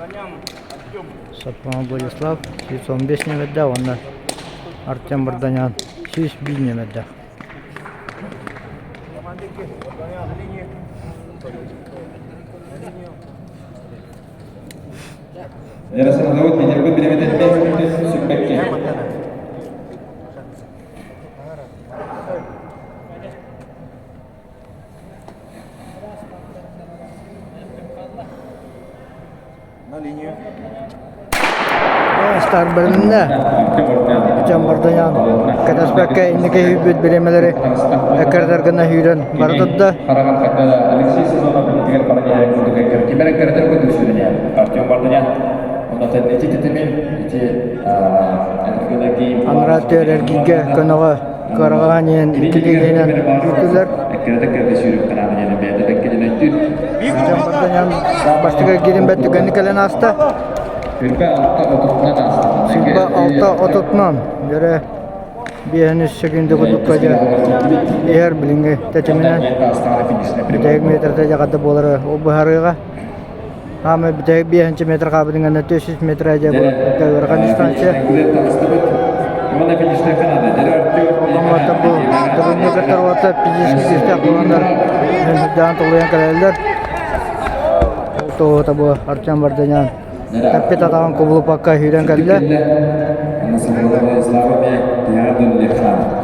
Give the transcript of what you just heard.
Сапман Владислав 115 немедде, онда Артем Барданян 101 немедде. Yarasını Davut Yedirgün bilemeden Sübbekki. Start bölümünde Артем Барданян Катаспакка индеке хүйбет беремелери әкәрдәргенә хүйрен бардыды. Қараған хатта Алексей Сезонов тигер параня күндүгө кимеректердер көндүксүрүнө. Артем Барданян онда тәннети тетемен ити энергияги Анратер эргиге көнөгө караганын икилегенен үтүлөр. Әкәрдәккәрдә сүрүп канаган бәдәлек килен өттү. Артем Барданян баштыга кирин бәттүгәнне кален аста. Сүрпе алта отутунан асты. Сүрпе алта отутунан бере биһенис секунды кудуккаja эһер билинге тәтеменен битәк метрде жагады болары о бахарыга һәм битәк 5 метр кабыдынган 400 метр әҗә бу тәвәргән дистанция Мона фиништә канады. Ламата бу дөрүнө катарвата физически стак булгандар дан толган калалар то табу Артем Барданян таппет атаган кубулупакка хүйрен калды. Аны сыгылды Славами Диадун Лехан.